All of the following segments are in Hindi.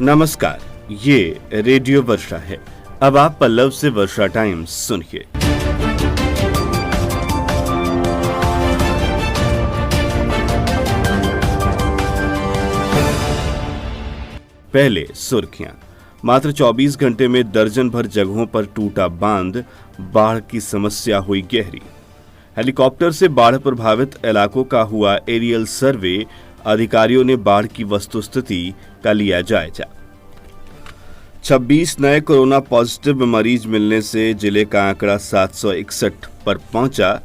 नमस्कार, ये रेडियो वर्षा है। अब आप पल्लव से वर्षा टाइम्स सुनिए। पहले सुर्खियां। मात्र 24 घंटे में दर्जन भर जगहों पर टूटा बांध, बाढ़ की समस्या हुई गहरी। हेलीकॉप्टर से बाढ़ प्रभावित इलाकों का हुआ एरियल सर्वे, अधिकारियों ने बाढ़ की वस्तुस्थिति का लिया जायजा। 26 नए कोरोना पॉजिटिव मरीज मिलने से जिले का आंकड़ा 761 पर पहुंचा।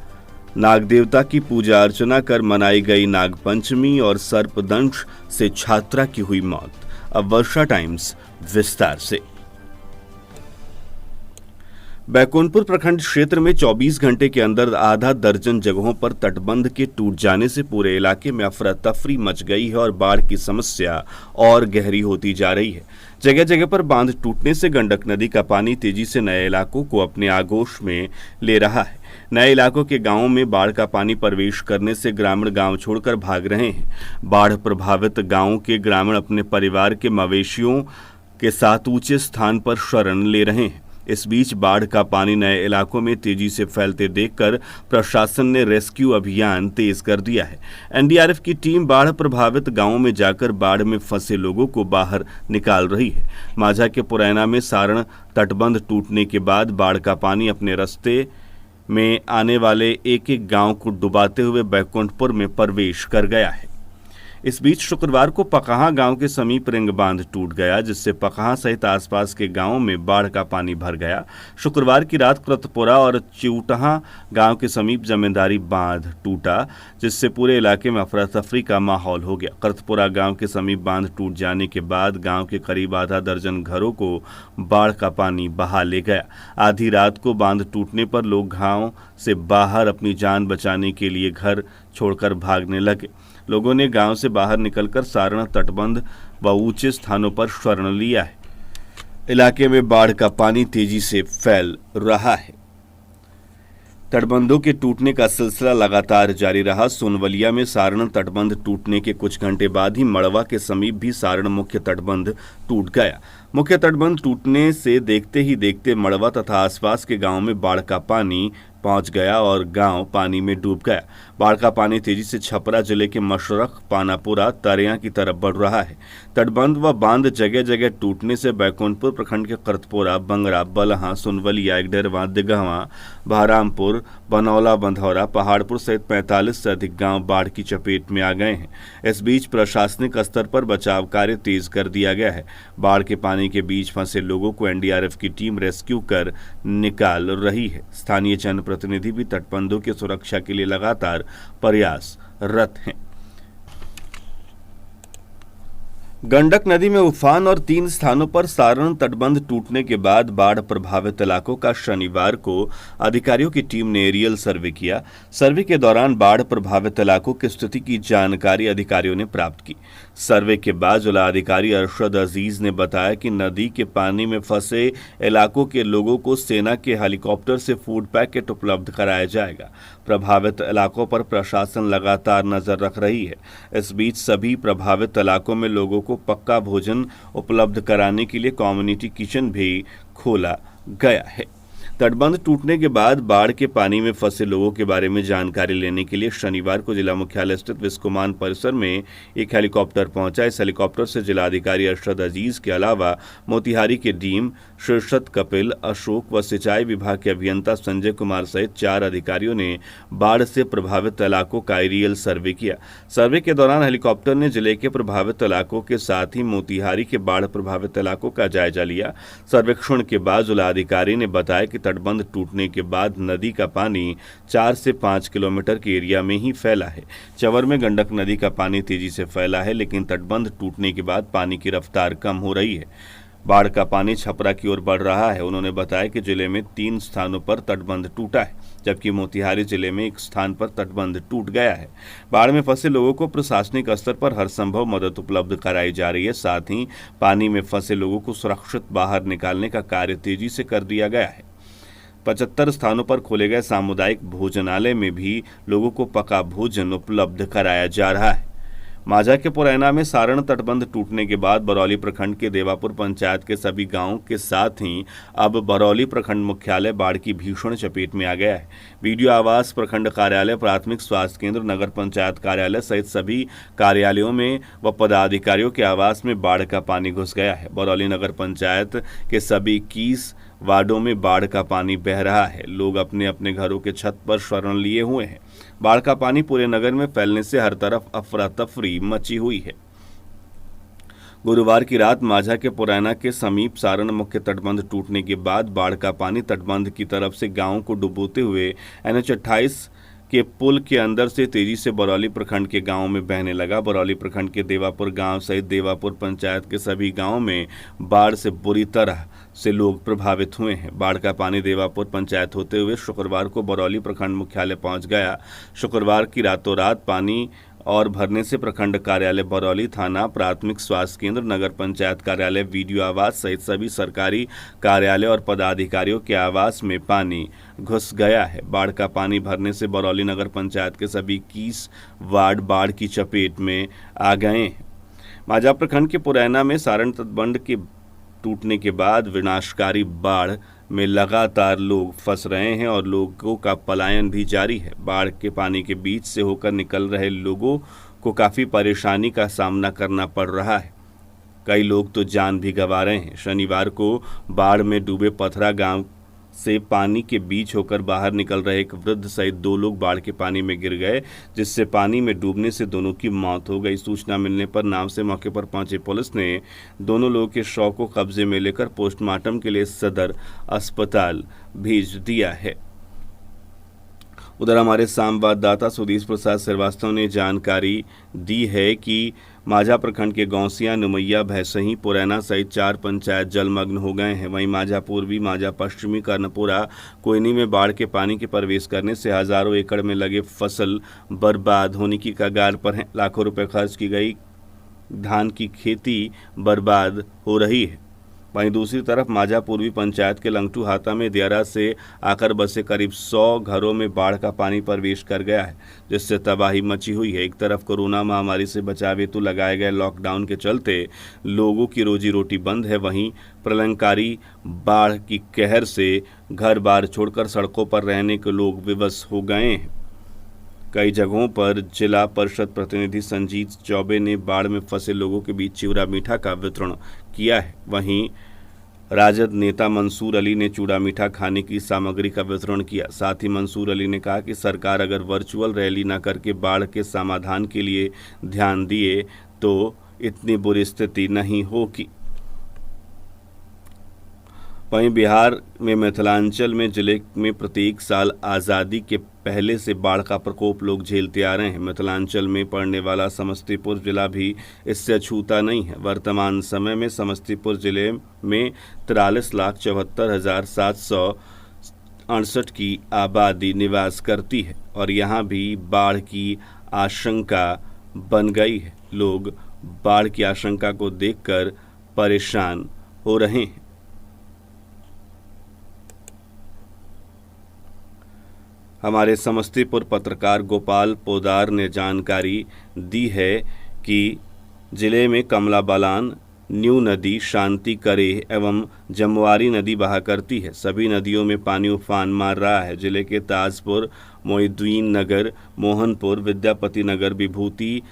नाग देवता की पूजा अर्चना कर मनाई गई नागपंचमी और सर्पदंश से छात्रा की हुई मौत। अब वर्षा टाइम्स विस्तार से। बैकुंठपुर प्रखंड क्षेत्र में 24 घंटे के अंदर आधा दर्जन जगहों पर तटबंध के टूट जाने से पूरे इलाके में अफरा तफरी मच गई है और बाढ़ की समस्या और गहरी होती जा रही है। जगह जगह पर बांध टूटने से गंडक नदी का पानी तेजी से नए इलाकों को अपने आगोश में ले रहा है। नए इलाकों के गांवों में बाढ़ का पानी प्रवेश करने से ग्रामीण गांव छोड़कर भाग रहे हैं। बाढ़ प्रभावित गांवों के ग्रामीण अपने परिवार के मवेशियों के साथ ऊंचे स्थान पर शरण ले रहे हैं। इस बीच बाढ़ का पानी नए इलाकों में तेजी से फैलते देखकर प्रशासन ने रेस्क्यू अभियान तेज कर दिया है। एनडीआरएफ की टीम बाढ़ प्रभावित गांवों में जाकर बाढ़ में फंसे लोगों को बाहर निकाल रही है। माझा के पुरैना में सारण तटबंध टूटने के बाद बाढ़ का पानी अपने रास्ते में आने वाले एक एक गांव को डुबाते हुए बैकुंठपुर में प्रवेश कर गया है। इस बीच शुक्रवार को पकहा गांव के समीप रिंग बांध टूट गया, जिससे पकहा सहित आसपास के गांवों में बाढ़ का पानी भर गया। शुक्रवार की रात कृतपुरा और चिउटहा गांव के समीप जमींदारी बांध टूटा, जिससे पूरे इलाके में अफरा तफरी का माहौल हो गया। कृतपुरा गांव के समीप बांध टूट जाने के बाद गांव के करीब आधा दर्जन घरों को बाढ़ का पानी बहा ले गया। आधी रात को बांध टूटने पर लोग गांव से बाहर अपनी जान बचाने के लिए घर छोड़कर भागने लगे। लोगों ने गांव से बाहर निकलकर सारण तटबंध व ऊंचे स्थानों पर शरण लिया है। इलाके में बाढ़ का पानी तेजी से फैल रहा है। तटबंधों के टूटने का सिलसिला लगातार जारी रहा। सोनवलिया में सारण तटबंध टूटने के कुछ घंटे बाद ही मड़वा के समीप भी सारण मुख्य तटबंध टूट गया। मुख्य तटबंध टूटने से देखते ही देखते मड़वा तथा आसपास के गांवों में बाढ़ का पानी पहुंच गया और गांव पानी में डूब गया। बाढ़ का पानी तेजी से छपरा जिले के मशरख, पानापुरा, तरिया की तरफ बढ़ रहा है। तटबंध व बांध जगह जगह टूटने से बैकुंठपुर प्रखंड के करतपुरा, बंगरा, बलहा, सुनवलिया, इकडेरवा, दिगहवा, बहरामपुर, बनौला, बंधौरा, पहाड़पुर सहित 45 से अधिक गांव बाढ़ की चपेट में आ गए हैं। इस बीच प्रशासनिक स्तर पर बचाव कार्य तेज कर दिया गया है। बाढ़ के पानी के बीच फंसे लोगों को एनडीआरएफ की टीम रेस्क्यू कर निकाल रही है। स्थानीय जनप्रतिनिधि भी तटबंधों की सुरक्षा के लिए लगातार प्रयासरत हैं। गंडक नदी में उफान और 3 स्थानों पर सारण तटबंध टूटने के बाद बाढ़ प्रभावित इलाकों का शनिवार को अधिकारियों की टीम ने एरियल सर्वे किया। सर्वे के दौरान बाढ़ प्रभावित इलाकों की स्थिति की जानकारी अधिकारियों ने प्राप्त की। सर्वे के बाद जिला अधिकारी अरशद अजीज ने बताया कि नदी के पानी में फंसे इलाकों के लोगों को सेना के हेलीकॉप्टर से फूड पैकेट उपलब्ध कराया जाएगा। प्रभावित इलाकों पर प्रशासन लगातार नजर रख रही है। इस बीच सभी प्रभावित इलाकों में लोगों को पक्का भोजन उपलब्ध कराने के लिए कम्युनिटी किचन भी खोला गया है। तटबंध टूटने के बाद बाढ़ के पानी में फंसे लोगों के बारे में जानकारी लेने के लिए शनिवार को जिला मुख्यालय स्थित विस्कोमान परिसर में एक हेलीकॉप्टर पहुंचा। इस हेलीकॉप्टर से जिलाधिकारी अरशद अजीज के अलावा मोतिहारी के डीएम शीर्षद कपिल, अशोक व सिंचाई विभाग के अभियंता संजय कुमार सहित 4 अधिकारियों ने बाढ़ से प्रभावित इलाकों का एरियल सर्वे किया। सर्वे के दौरान हेलीकॉप्टर ने जिले के प्रभावित इलाकों के साथ ही मोतिहारी के बाढ़ प्रभावित इलाकों का जायजा लिया। सर्वेक्षण के बाद जिलाधिकारी ने बताया कि तटबंध टूटने के बाद नदी का पानी 4 से 5 किलोमीटर के एरिया में ही फैला है। चवर में गंडक नदी का पानी तेजी से फैला है, लेकिन तटबंध टूटने के बाद पानी की रफ्तार कम हो रही है। बाढ़ का पानी छपरा की ओर बढ़ रहा है। उन्होंने बताया कि जिले में 3 स्थानों पर तटबंध टूटा है, जबकि मोतिहारी जिले में एक स्थान पर तटबंध टूट गया है। बाढ़ में फंसे लोगों को प्रशासनिक स्तर पर हर संभव मदद उपलब्ध कराई जा रही है। साथ ही पानी में फंसे लोगों को सुरक्षित बाहर निकालने का कार्य तेजी से कर दिया गया है। 75 स्थानों पर खोले गए सामुदायिक भोजनालय में भी लोगों को पका भोजन उपलब्ध कराया जा रहा है। माझा के पुरैना में सारण तटबंध टूटने के बाद बरौली प्रखंड के देवापुर पंचायत के सभी गांवों के साथ ही अब बरौली प्रखंड मुख्यालय बाढ़ की भीषण चपेट में आ गया है। बीडीओ आवास, प्रखंड कार्यालय, प्राथमिक स्वास्थ्य केंद्र, नगर पंचायत कार्यालय सहित सभी कार्यालयों में व पदाधिकारियों के आवास में बाढ़ का पानी घुस गया है। बरौली नगर पंचायत के सभी 21 वार्डों में बाढ़ का पानी बह रहा है। लोग अपने अपने घरों के छत पर शरण लिए हुए हैं। बाढ़ का पानी पूरे नगर में फैलने से हर तरफ अफरा तफरी मची हुई है। गुरुवार की रात माझा के पुरैना के समीप सारण मुख्य तटबंध टूटने के बाद बाढ़ का पानी तटबंध की तरफ से गांव को डुबोते हुए NH 28 के पुल के अंदर से तेजी से बरौली प्रखंड के गांवों में बहने लगा। बरौली प्रखंड के देवापुर गांव सहित देवापुर पंचायत के सभी गांवों में बाढ़ से बुरी तरह से लोग प्रभावित हुए हैं। बाढ़ का पानी देवापुर पंचायत होते हुए शुक्रवार को बरौली प्रखंड मुख्यालय पहुंच गया। शुक्रवार की रातों रात पानी और भरने से प्रखंड कार्यालय बरौली, थाना, प्राथमिक स्वास्थ्य केंद्र, नगर पंचायत कार्यालय, बीडीओ आवास सहित सभी सरकारी कार्यालय और पदाधिकारियों के आवास में पानी घुस गया है। बाढ़ का पानी भरने से बरौली नगर पंचायत के सभी 21 वार्ड बाढ़ की चपेट में आ गए हैं। माझा प्रखंड के पुरैना में सारण तटबंध के टूटने के बाद विनाशकारी बाढ़ में लगातार लोग फंस रहे हैं और लोगों का पलायन भी जारी है। बाढ़ के पानी के बीच से होकर निकल रहे लोगों को काफ़ी परेशानी का सामना करना पड़ रहा है। कई लोग तो जान भी गंवा रहे हैं। शनिवार को बाढ़ में डूबे पथरा गांव से पानी के बीच होकर बाहर निकल रहे एक वृद्ध सहित 2 लोग बाढ़ के पानी में गिर गए, जिससे पानी में डूबने से दोनों की मौत हो गई। सूचना मिलने पर नाव से मौके पर पहुंची पुलिस ने दोनों लोगों के शव को कब्जे में लेकर पोस्टमार्टम के लिए सदर अस्पताल भेज दिया है। उधर हमारे संवाददाता सुधीर प्रसाद श्रीवास्तव ने जानकारी दी है कि माझा प्रखंड के गौसिया, नुमैया, भैंसही, पुरैना सहित 4 पंचायत जलमग्न हो गए हैं। वहीं माझा पूर्वी, माझा पश्चिमी, कर्णपुरा, कोयनी में बाढ़ के पानी के प्रवेश करने से हजारों एकड़ में लगे फसल बर्बाद होने की कगार पर हैं। लाखों रुपए खर्च की गई धान की खेती बर्बाद हो रही है। वहीं दूसरी तरफ माझा पूर्वी पंचायत के लंगटू हाता में दियारा से आकर बसे करीब 100 घरों में बाढ़ का पानी प्रवेश कर गया है, जिससे तबाही मची हुई है। एक तरफ कोरोना महामारी से बचाव हेतु लगाए गए लॉकडाउन के चलते लोगों की रोजी रोटी बंद है, वहीं प्रलयंकारी बाढ़ की कहर से घर बार छोड़कर सड़कों पर रहने के लोग विवश हो गए हैं। कई जगहों पर जिला परिषद प्रतिनिधि संजीत चौबे ने बाढ़ में फंसे लोगों के बीच चिवड़ा मीठा का वितरण किया है। वहीं राजद नेता मंसूर अली ने चूड़ा मीठा खाने की सामग्री का वितरण किया। साथ ही मंसूर अली ने कहा कि सरकार अगर वर्चुअल रैली न करके बाढ़ के समाधान के लिए ध्यान दिए तो इतनी बुरी स्थिति नहीं होगी। वहीं बिहार में मिथिलांचल में जिले में प्रत्येक साल आज़ादी के पहले से बाढ़ का प्रकोप लोग झेलते आ रहे हैं। मिथिलांचल में पड़ने वाला समस्तीपुर जिला भी इससे अछूता नहीं है। वर्तमान समय में समस्तीपुर जिले में 43,74,768 की आबादी निवास करती है और यहाँ भी बाढ़ की आशंका बन गई है। लोग बाढ़ की आशंका को देखकर परेशान हो रहे हैं। हमारे समस्तीपुर पत्रकार गोपाल पोदार ने जानकारी दी है कि जिले में कमला बलान, न्यू नदी, शांति करे एवं जमवारी नदी बहा करती है। सभी नदियों में पानी उफान मार रहा है। जिले के ताजपुर, मोहिद्दीन नगर, मोहनपुर, विद्यापति नगर, विभूति,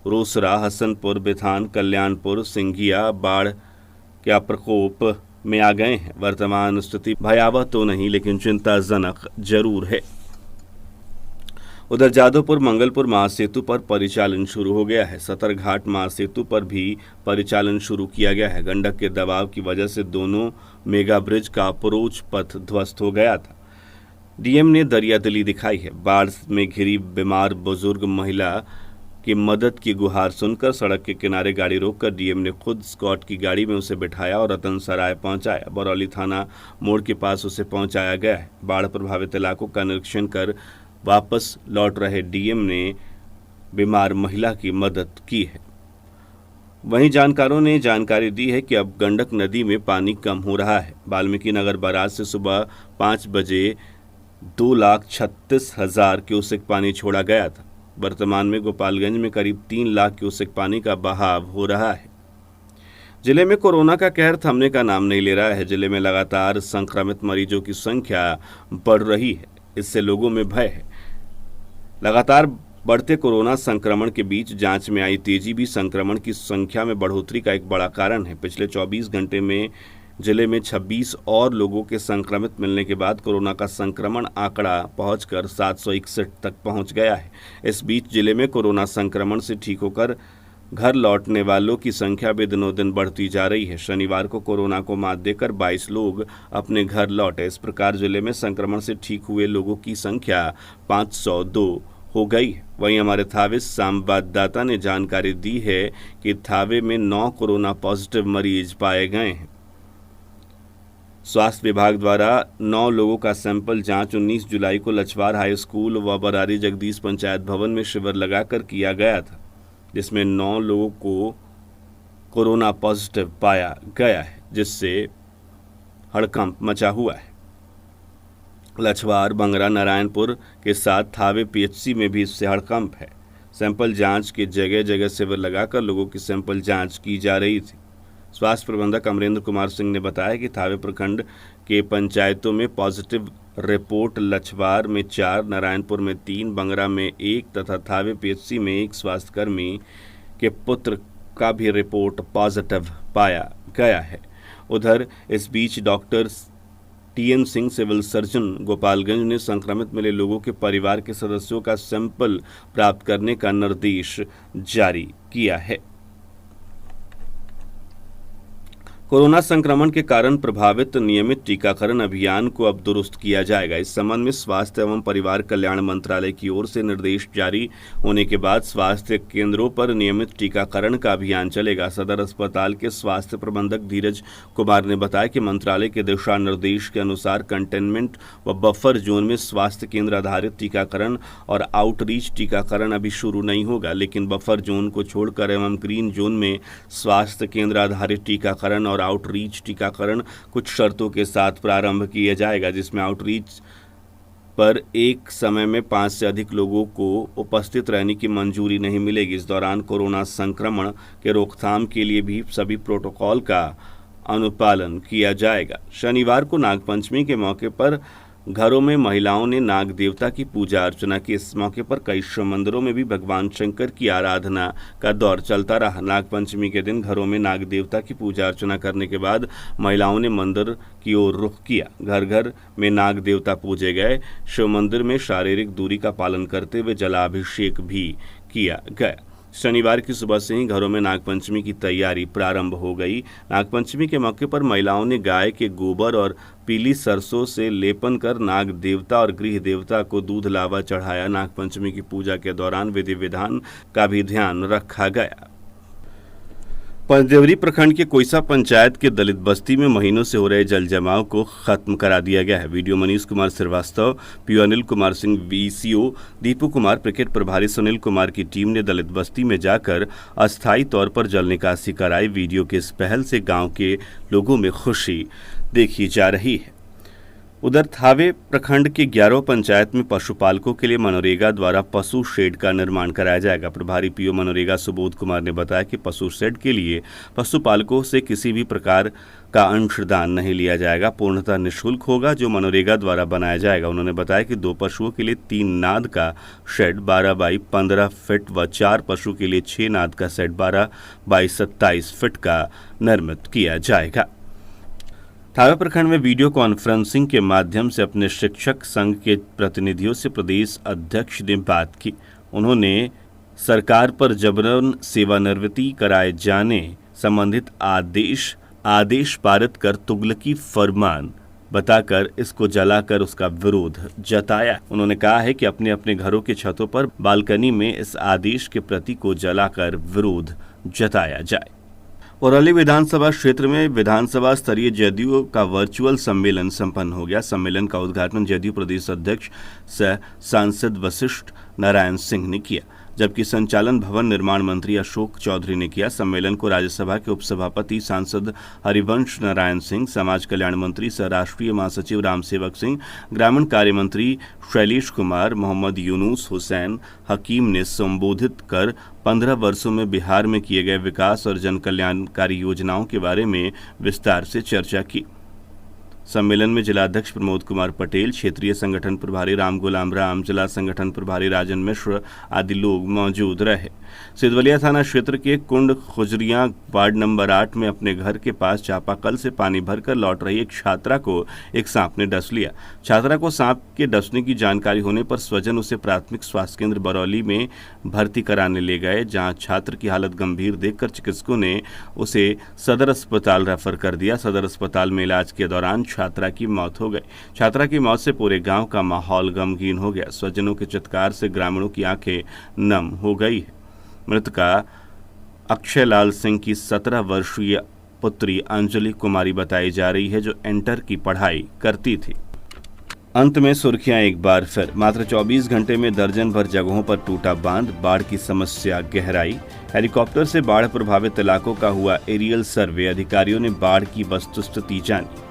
रोसरा, हसनपुर, बिथान, कल्याणपुर, सिंघिया बाढ़ के प्रकोप में आ गए हैं। वर्तमान स्थिति भयावह तो नहीं लेकिन चिंताजनक जरूर है। उधर जादवपुर मंगलपुर महासेतु पर परिचालन शुरू हो गया है। सतरघाट महासेतु पर भी परिचालन शुरू किया गया है। गंडक के दबाव की वजह से दोनों मेगा ब्रिज का अप्रोच पथ ध्वस्त हो गया था। डीएम ने दरियादिली दिखाई है। बाढ़ में घिरी बीमार बुजुर्ग महिला की मदद की गुहार सुनकर सड़क के किनारे गाड़ी रोककर डीएम ने खुद स्कॉट की गाड़ी में उसे बिठाया और रतन सराय पहुंचाया। बरौली थाना मोड़ के पास उसे पहुंचाया गया है। बाढ़ प्रभावित इलाकों का निरीक्षण कर वापस लौट रहे डीएम ने बीमार महिला की मदद की है। वहीं जानकारों ने जानकारी दी है कि अब गंडक नदी में पानी कम हो रहा है। वाल्मीकि नगर बराज से सुबह 5 बजे 2,36,000 क्यूसेक पानी छोड़ा गया था। वर्तमान में गोपालगंज में करीब 3 लाख क्यूसेक पानी का बहाव हो रहा है। जिले में कोरोना का कहर थमने का नाम नहीं ले रहा है। जिले में लगातार संक्रमित मरीजों की संख्या बढ़ रही है, इससे लोगों में भय है। लगातार बढ़ते कोरोना संक्रमण के बीच जांच में आई तेजी भी संक्रमण की संख्या में बढ़ोतरी का एक बड़ा कारण है। पिछले 24 घंटे में जिले में 26 और लोगों के संक्रमित मिलने के बाद कोरोना का संक्रमण आंकड़ा पहुंचकर 761 तक पहुंच गया है। इस बीच जिले में कोरोना संक्रमण से ठीक होकर घर लौटने वालों की संख्या भी दिनों दिन बढ़ती जा रही है। शनिवार को कोरोना को मात देकर 22 लोग अपने घर लौटे। इस प्रकार जिले में संक्रमण से ठीक हुए लोगों की संख्या 502 हो गई है। वहीं हमारे थावे संवाददाता ने जानकारी दी है कि थावे में 9 कोरोना पॉजिटिव मरीज पाए गए हैं। स्वास्थ्य विभाग द्वारा 9 लोगों का सैंपल जांच 19 जुलाई को लछवार हाई स्कूल व बरारी जगदीश पंचायत भवन में शिविर लगाकर किया गया था, जिसमें 9 लोगों को कोरोना पॉजिटिव पाया गया है, जिससे हड़कंप मचा हुआ है। लछवार, बंगरा, नारायणपुर के साथ थावे पीएचसी में भी इससे हड़कंप है। सैंपल जांच के जगह जगह शिविर लगाकर लोगों की सैंपल जांच की जा रही थी। स्वास्थ्य प्रबंधक अमरेंद्र कुमार सिंह ने बताया कि थावे प्रखंड के पंचायतों में पॉजिटिव रिपोर्ट लछवार में 4, नारायणपुर में 3, बंगरा में 1 तथा थावे पीएचसी में 1 स्वास्थ्यकर्मी के पुत्र का भी रिपोर्ट पॉजिटिव पाया गया है। उधर इस बीच doctor TN Singh civil surgeon Gopalganj ने संक्रमित मिले लोगों के परिवार के सदस्यों का सैंपल प्राप्त करने का निर्देश जारी किया है। कोरोना संक्रमण के कारण प्रभावित नियमित टीकाकरण अभियान को अब दुरुस्त किया जाएगा। इस संबंध में स्वास्थ्य एवं परिवार कल्याण मंत्रालय की ओर से निर्देश जारी होने के बाद स्वास्थ्य केंद्रों पर नियमित टीकाकरण का अभियान चलेगा। सदर अस्पताल के स्वास्थ्य प्रबंधक धीरज कुमार ने बताया कि मंत्रालय के दिशा निर्देश के अनुसार कंटेनमेंट व बफर जोन में स्वास्थ्य केंद्र आधारित टीकाकरण और आउटरीच टीकाकरण अभी शुरू नहीं होगा, लेकिन बफर जोन को छोड़कर एवं ग्रीन जोन में स्वास्थ्य केंद्र आधारित टीकाकरण और आउटरीच टीकाकरण कुछ शर्तों के साथ प्रारंभ किया जाएगा, जिसमें आउटरीच पर एक समय में 5 से अधिक लोगों को उपस्थित रहने की मंजूरी नहीं मिलेगी। इस दौरान कोरोना संक्रमण के रोकथाम के लिए भी सभी प्रोटोकॉल का अनुपालन किया जाएगा। शनिवार को नागपंचमी के मौके पर घरों में महिलाओं ने नाग देवता की पूजा अर्चना की। इस मौके पर कई शिव मंदिरों में भी भगवान शंकर की आराधना का दौर चलता रहा। नागपंचमी के दिन घरों में नाग देवता की पूजा अर्चना करने के बाद महिलाओं ने मंदिर की ओर रुख किया। घर घर में नाग देवता पूजे गए। शिव मंदिर में शारीरिक दूरी का पालन करते हुए जलाभिषेक भी किया गया। शनिवार की सुबह से ही घरों में नागपंचमी की तैयारी प्रारंभ हो गई। नागपंचमी के मौके पर महिलाओं ने गाय के गोबर और पीली सरसों से लेपन कर नाग देवता और गृह देवता को दूध लावा चढ़ाया। नागपंचमी की पूजा के दौरान विधि विधान का भी ध्यान रखा गया। पंचदेवरी प्रखंड के कोइसा पंचायत के दलित बस्ती में महीनों से हो रहे जल जमाव को खत्म करा दिया गया है। BDO Manish Kumar Srivastava, PO Anil Kumar Singh, VCO Deepu Kumar, cricket प्रभारी सुनील कुमार की टीम ने दलित बस्ती में जाकर अस्थायी तौर पर जल निकासी कराई। वीडियो के इस पहल से गांव के लोगों में खुशी देखी जा रही है। उधर थावे प्रखंड के 11 पंचायत में पशुपालकों के लिए मनरेगा द्वारा पशु शेड का निर्माण कराया जाएगा। प्रभारी पीओ मनरेगा सुबोध कुमार ने बताया कि पशु शेड के लिए पशुपालकों से किसी भी प्रकार का अंशदान नहीं लिया जाएगा, पूर्णतः निःशुल्क होगा जो मनरेगा द्वारा बनाया जाएगा। उन्होंने बताया कि 2 पशुओं के लिए 3 नाद का शेड 12 बाई 15 फीट व 4 पशु के लिए 6 नाद का शेड 12 बाई 27 फीट का निर्मित किया जाएगा। थावे प्रखंड में वीडियो कॉन्फ्रेंसिंग के माध्यम से अपने शिक्षक संघ के प्रतिनिधियों से प्रदेश अध्यक्ष ने बात की। उन्होंने सरकार पर जबरन सेवानिवृत्ति कराए जाने संबंधित आदेश पारित कर तुगलकी फरमान बताकर इसको जलाकर उसका विरोध जताया। उन्होंने कहा है कि अपने अपने घरों के छतों पर बालकनी में इस आदेश के प्रति को जलाकर विरोध जताया जाए। औरैली विधानसभा क्षेत्र में विधानसभा स्तरीय जदयू का वर्चुअल सम्मेलन संपन्न हो गया। सम्मेलन का उद्घाटन जदयू प्रदेश अध्यक्ष सह सांसद वशिष्ठ नारायण सिंह ने किया। जबकि संचालन भवन निर्माण मंत्री अशोक चौधरी ने किया। सम्मेलन को राज्यसभा के उपसभापति सांसद हरिवंश नारायण सिंह, समाज कल्याण मंत्री सह राष्ट्रीय महासचिव रामसेवक सिंह, ग्रामीण कार्य मंत्री शैलेश कुमार, मोहम्मद यूनुस हुसैन हकीम ने संबोधित कर 15 वर्षों में बिहार में किए गए विकास और जन कल्याणकारी योजनाओं के बारे में विस्तार से चर्चा की। सम्मेलन में जिलाध्यक्ष प्रमोद कुमार पटेल, क्षेत्रीय संगठन प्रभारी राम गुलाम राम, जिला संगठन प्रभारी राजन मिश्र आदि लोग मौजूद रहे। सिधवलिया थाना क्षेत्र के कुंड खुजरिया वार्ड नंबर 8 में अपने घर के पास चापाकल से पानी भरकर लौट रही एक छात्रा को एक सांप ने डस लिया। छात्रा को सांप के डसने की जानकारी होने पर स्वजन उसे प्राथमिक स्वास्थ्य केंद्र बरौली में भर्ती कराने ले गए, जहां छात्र की हालत गंभीर देखकर चिकित्सकों ने उसे सदर अस्पताल रेफर कर दिया। सदर अस्पताल में इलाज के दौरान छात्रा की मौत हो गई। छात्रा की मौत से पूरे गांव का माहौल गमगीन हो गया। स्वजनों के चित्कार से ग्रामीणों की आंखें नम हो गई है। मृतका अक्षय लाल सिंह की 17 वर्षीय पुत्री अंजलि कुमारी बताई जा रही है, जो इंटर की पढ़ाई करती थी। अंत में सुर्खियां एक बार फिर। मात्र 24 घंटे में दर्जन भर जगहों पर टूटा बांध, बाढ़ की समस्या गहराई। हेलीकॉप्टर से बाढ़ प्रभावित इलाकों का हुआ एरियल सर्वे, अधिकारियों ने बाढ़ की वस्तुस्थिति जानी।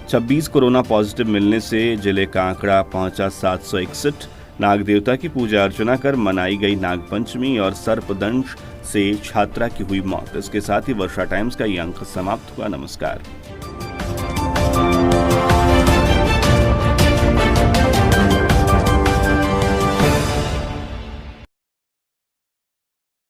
26 कोरोना पॉजिटिव मिलने से जिले का आंकड़ा पहुंचा 761। नाग देवता की पूजा अर्चना कर मनाई गई नागपंचमी और सर्पदंश से छात्रा की हुई मौत। इसके साथ ही वर्षा टाइम्स का ये अंक समाप्त हुआ। नमस्कार।